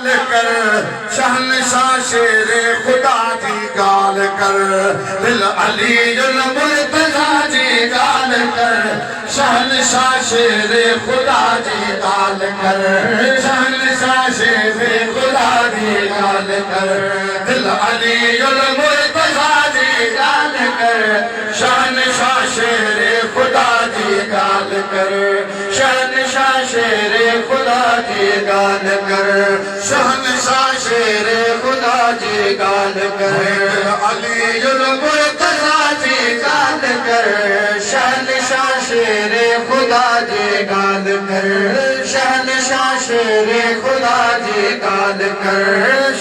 गाल कर, शहनशाह शेरे खुदा जी गाल कर, दिल अलीयुल मुर्तज़ा जी गाल कर, शहनशाह शेरे खुदा जी गाल कर, शहनशाह शेरे खुदा जी गाल कर, दिल अलीयुल मुर्तज़ा जी गाल कर, शहनशाह शेरे खुदा जी गाल कर, शहनशाह शेरे खुदा जी गाल कर, शहनशाह शेरे खुदा जी गाल कर, अलीयुल मुर्तज़ा जी गाल कर, शहनशाह शेरे खुदा जी गाल कर, शहनशाह शेरे खुदा जी गाल कर,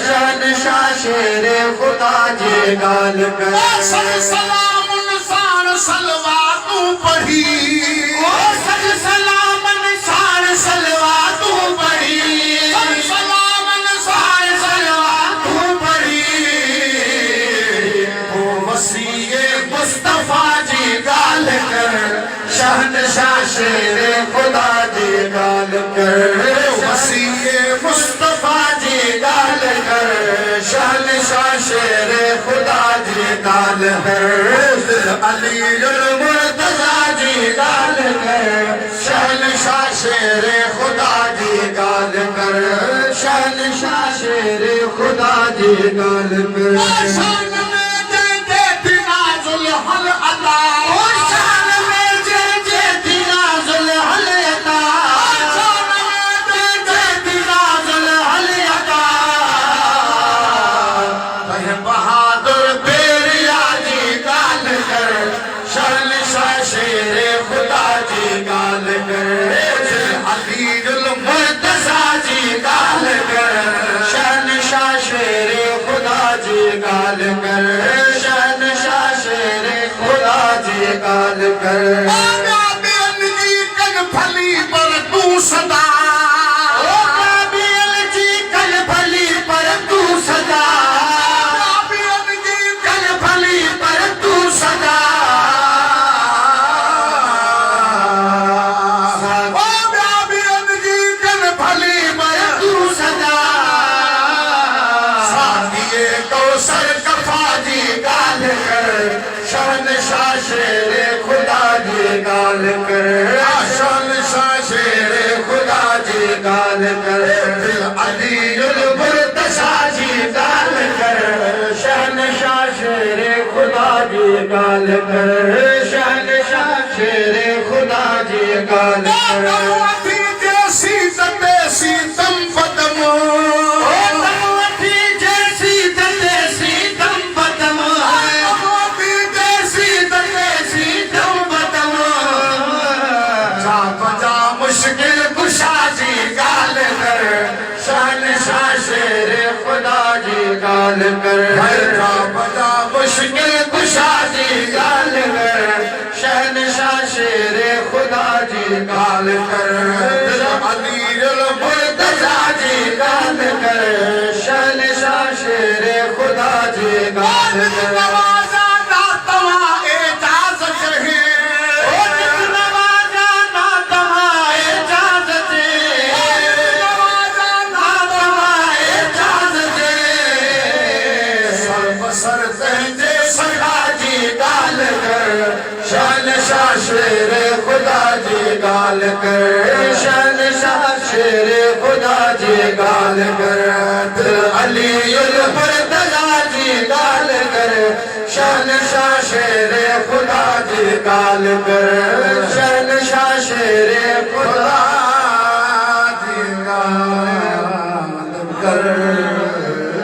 शहनशाह शेरे खुदा जी गाल कर। सलाम निशान सलवा तू पढ़ी, ओ सज सलाम निशान सलवा तू पढ़ी, सलाम निशान सलवा तू पढ़ी, ओ वसीए मुस्तफा जी गाल कर, शहनशाह शेरे खुदा जी गाल कर, वसीए मुस्तफा जी गाल कर, शहनशाह शेरे खुदा जी गाल कर, अलीयुल मुर्तज़ा जी गाल कर, शहनशाह शेरे खुदा जी गाल कर, शहनशाह शेरे खुदा जी गाल कर। शान में जे जे नाज़ुल हल अता, ओ शान में जे जे नाज़ुल हल अता, शान में जे जे नाज़ुल हल अता, बहादुर बेरिया जी गाल कर, शहनशाह शेरे खुदा जी गाल कर, अलीयुल मुर्तज़ा जी गाल कर, शहनशाह शेरे खुदा जी गाल कर, शहनशाह शेरे खुदा जी गाल कर। फली पर तू सदा, ओ काबिल जी कल फली पर तू सदा, काबिल जी कल फली पर तू सदा, ओ काबिल जी कल फली पर तू सदा, साथिए कौसर कफा जी गाल कर, शहनशाह शेरे खुदा जी गाल कर, शहनशाह शेरे खुदा जी गाल कर, अलीयुल मुर्तज़ा जी गाल कर, शहनशाह शेरे खुदा जी गाल कर, शहनशाह शेरे खुदा जी गाल कर। जैसी तदेसी दम पदम, जैसी तदेसी दम पदम, जैसी तदेसी दम पदम, जा बजा मुश्किल कुशा जी गाल कर, शहनशाह शेरे खुदा जी गाल कर, जा बजा मुश्किल कुशा जी गाल कर, शहनशाह शेरे खुदा जी गाल कर, अलीयुल मुर्तज़ा जी गाल कर, शहनशाह शेरे खुदा जी गाल कर। नवाज़ा ना तवा इजाज़त है, ओ नवाज़ा ना तवा इजाज़त है, नवाज़ा ना तवा इजाज़त है, सर बसर तहजे सखा जी गाल कर, शहनशाह शेरे खुदा जी गाल कर, शहनशाह शेरे खुदा जी गाल कर, अलीयुल मुर्तज़ा जी गाल कर, शहनशाह शेरे खुदा जी गाल कर, शहनशाह शेरे